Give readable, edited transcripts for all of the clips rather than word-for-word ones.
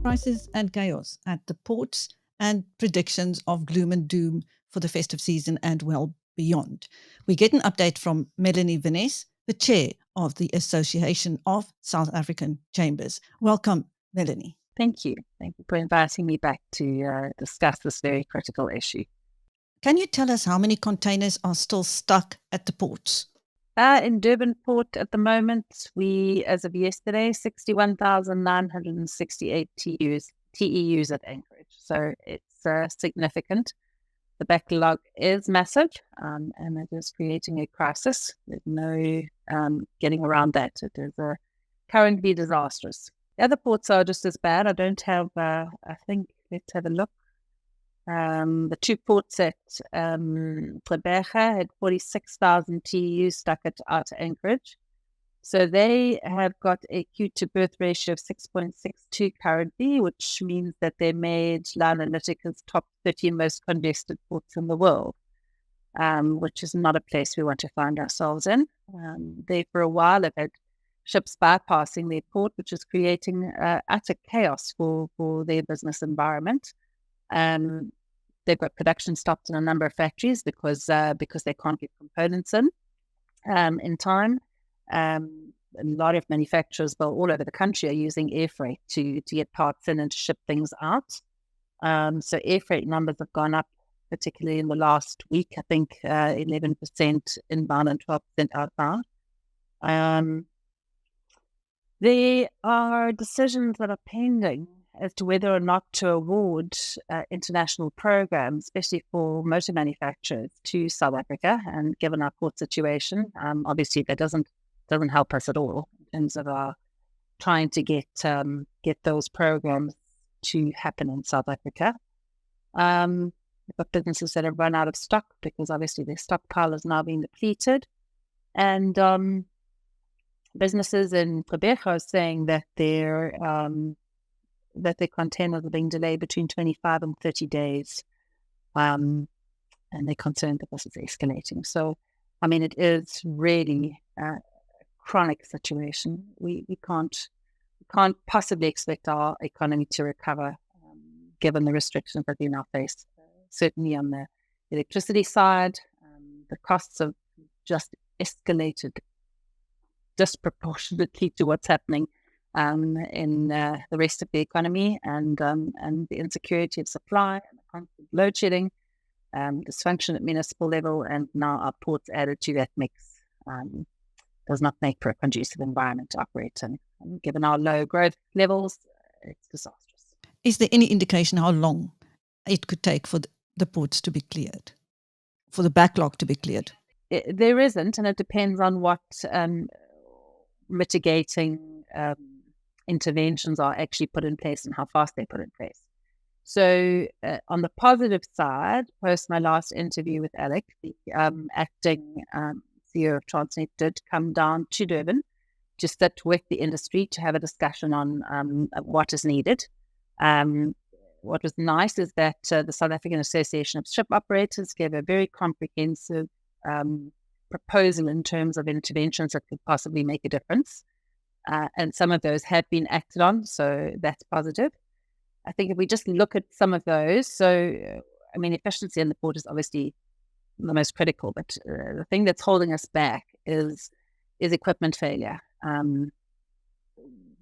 Crisis and chaos at the ports and predictions of gloom and doom for the festive season and well beyond. We get an update from Melanie Veness, the chair of the Association of South African Chambers. Welcome, Melanie. Thank you. Thank you for inviting me back to discuss this very critical issue. Can you tell us how many containers are still stuck at the ports? In Durban port at the moment, we, as of yesterday, 61,968 TEUs at anchorage. So it's significant. The backlog is massive, and it is creating a crisis. There's no getting around that. It is currently disastrous. The other ports are just as bad. I don't have, I think, let's have a look. The two ports at Durban had 46,000 TEUs stuck at outer anchorage. So they have got a queue to berth ratio of 6.62 currently, which means that they made Line Analytica's top 30 most congested ports in the world, which is not a place we want to find ourselves in. They, for a while, have had ships bypassing their port, which is creating utter chaos for their business environment. They've got production stopped in a number of factories because they can't get components in time. A lot of manufacturers, all over the country, are using air freight to get parts in and to ship things out. So air freight numbers have gone up, particularly in the last week. I think 11% inbound and 12% outbound. There are decisions that are pending as to whether or not to award international programs, especially for motor manufacturers, to South Africa. And given our port situation, obviously that doesn't help us at all in terms of our trying to get those programs to happen in South Africa. We've got businesses that have run out of stock because obviously their stockpile is now being depleted, and businesses in Durban are saying that their containers are being delayed between 25 and 30 days, and they're concerned that this is escalating. So, I mean, it is really a chronic situation. We can't possibly expect our economy to recover given the restrictions that we now face. Certainly on the electricity side, the costs have just escalated disproportionately to what's happening in the rest of the economy, and the insecurity of supply and the constant load shedding, dysfunction at municipal level, and now our ports added to that mix does not make for a conducive environment to operate in. And given our low growth levels, it's disastrous. Is there any indication how long it could take for the ports to be cleared, for the backlog to be cleared? There isn't, and it depends on what mitigating interventions are actually put in place and how fast they're put in place. So on the positive side, post my last interview with Alec, the acting CEO of Transnet did come down to Durban to sit with the industry to have a discussion on what is needed. What was nice is that the South African Association of Ship Operators gave a very comprehensive proposal in terms of interventions that could possibly make a difference. And some of those have been acted on, so that's positive. I think if we just look at some of those, so, I mean, efficiency in the port is obviously the most critical, but the thing that's holding us back is equipment failure.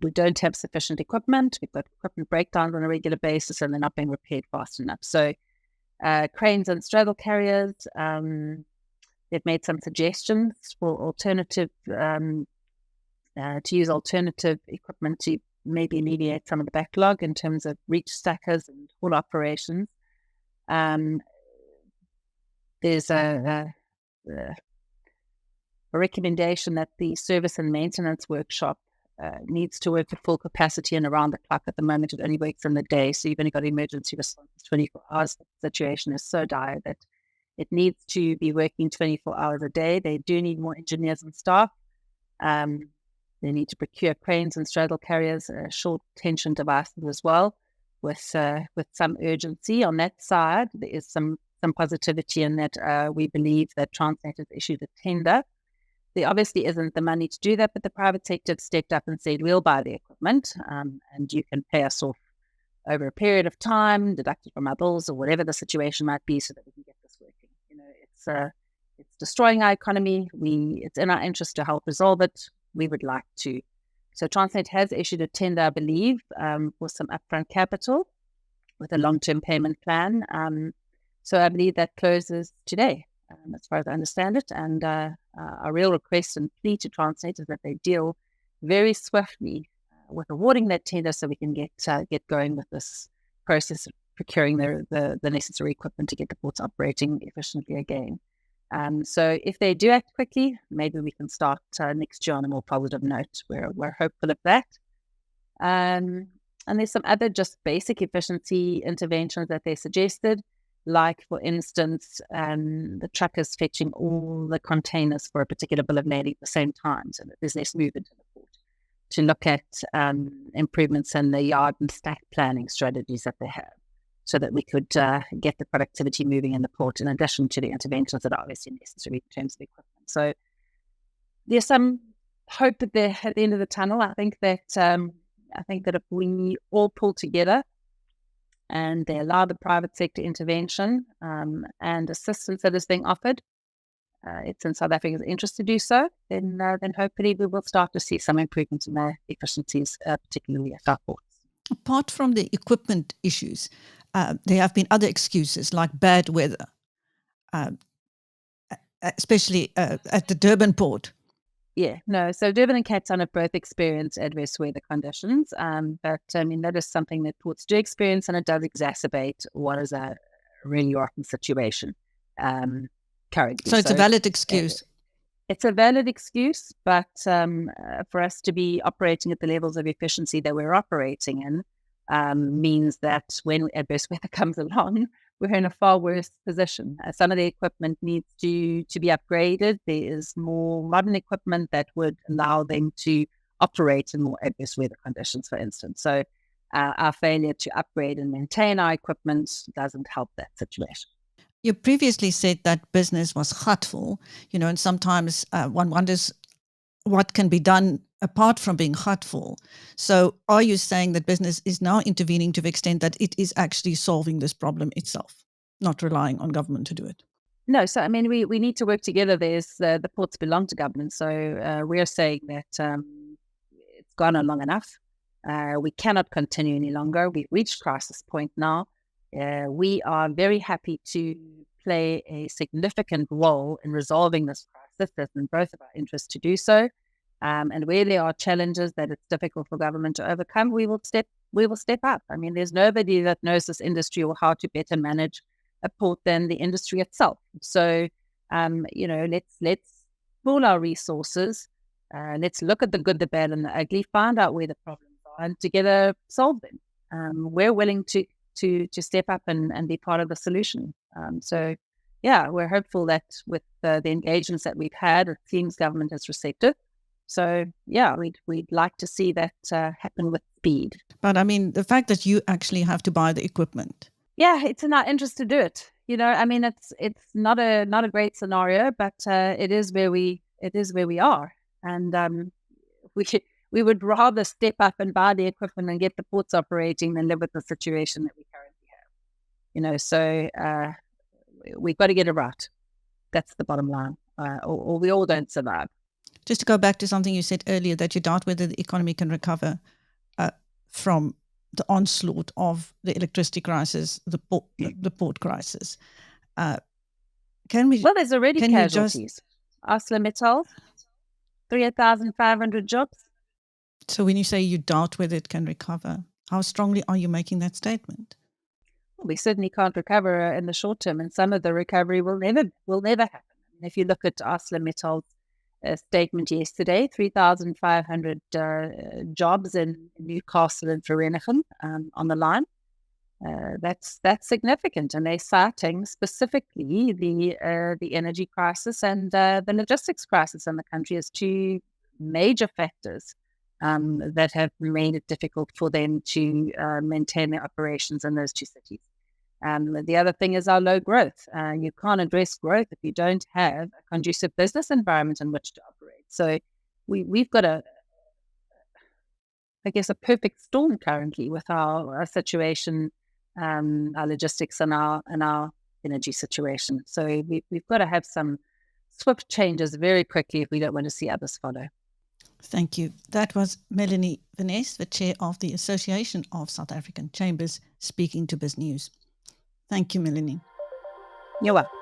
We don't have sufficient equipment. We've got equipment breakdowns on a regular basis, and they're not being repaired fast enough. So cranes and straddle carriers, they've made some suggestions for alternative, to use alternative equipment to maybe alleviate some of the backlog in terms of reach stackers and haul operations. There's a recommendation that the service and maintenance workshop needs to work at full capacity and around the clock. At the moment, it only works in the day, so you've only got emergency response 24 hours. The situation is so dire that it needs to be working 24 hours a day. They do need more engineers and staff. They need to procure cranes and straddle carriers, short tension devices as well, with some urgency. On that side, there is some positivity in that we believe that Transnet has issued a tender there obviously isn't the money to do that, but the private sector stepped up and said, we'll buy the equipment, and you can pay us off over a period of time, deducted from our bills or whatever the situation might be, so that we can get this working. It's destroying our economy. It's in our interest to help resolve it. We would like to. So Transnet has issued a tender, I believe, for some upfront capital with a long-term payment plan. So I believe that closes today, as far as I understand it. And our real request and plea to Transnet is that they deal very swiftly with awarding that tender, so we can get going with this process of procuring the necessary equipment to get the ports operating efficiently again. So if they do act quickly, maybe we can start next year on a more positive note. We're hopeful of that. And there's some other just basic efficiency interventions that they suggested, like, for instance, the truckers fetching all the containers for a particular bill of lading at the same time, so that there's less movement in the port. To look at improvements in the yard and stack planning strategies that they have, so that we could get the productivity moving in the port, in addition to the interventions that are obviously necessary in terms of equipment. So there's some hope at the end of the tunnel. I think that if we all pull together and they allow the private sector intervention and assistance that is being offered, it's in South Africa's interest to do so, then hopefully we will start to see some improvements in their efficiencies, particularly at our ports. Apart from the equipment issues, there have been other excuses like bad weather, especially at the Durban port. Yeah, no. So Durban and Cape Town have both experienced adverse weather conditions, but I mean, that is something that ports do experience, and it does exacerbate what is a really rotten situation currently. So it's a valid excuse. It's a valid excuse, but for us to be operating at the levels of efficiency that we're operating in means that when adverse weather comes along, we're in a far worse position. Some of the equipment needs to be upgraded. There is more modern equipment that would allow them to operate in more adverse weather conditions, for instance. So our failure to upgrade and maintain our equipment doesn't help that situation. You previously said that business was hurtful, and sometimes one wonders what can be done apart from being hurtful. So are you saying that business is now intervening to the extent that it is actually solving this problem itself, not relying on government to do it? No, so I mean, we need to work together. There's the ports belong to government, so we're saying that it's gone on long enough. We cannot continue any longer. We've reached crisis point now. We are very happy to play a significant role in resolving this crisis. It's in both of our interests to do so. And where there are challenges that it's difficult for government to overcome, we will step up. I mean, there's nobody that knows this industry or how to better manage a port than the industry itself. So, let's pool our resources. Let's look at the good, the bad, and the ugly. Find out where the problems are, and together solve them. We're willing to step up and be part of the solution. So, we're hopeful that with the engagements that we've had, it seems government is receptive. So, we'd like to see that happen with speed. But I mean, the fact that you actually have to buy the equipment. Yeah, it's in our interest to do it. I mean, it's not a great scenario, but it is where we are, and we would rather step up and buy the equipment and get the ports operating than live with the situation that we currently have. So we've got to get it right. That's the bottom line, or we all don't survive. Just to go back to something you said earlier, that you doubt whether the economy can recover from the onslaught of the electricity crisis, the port crisis. Can we? Well, there's already casualties. ArcelorMittal, 3,500 jobs. So when you say you doubt whether it can recover, how strongly are you making that statement? Well, we certainly can't recover in the short term, and some of the recovery will never happen. And if you look at ArcelorMittal's statement yesterday, 3,500 jobs in Newcastle and Vereeniging on the line. That's significant, and they're citing specifically the energy crisis and the logistics crisis in the country as two major factors that have made it difficult for them to maintain their operations in those two cities. The other thing is our low growth. You can't address growth if you don't have a conducive business environment in which to operate. So we've got a perfect storm currently with our situation, our logistics, and our energy situation. So we've got to have some swift changes very quickly if we don't want to see others follow. Thank you. That was Melanie Veness, the chair of the Association of South African Chambers, speaking to BizNews. Thank you, Melanie. You're welcome.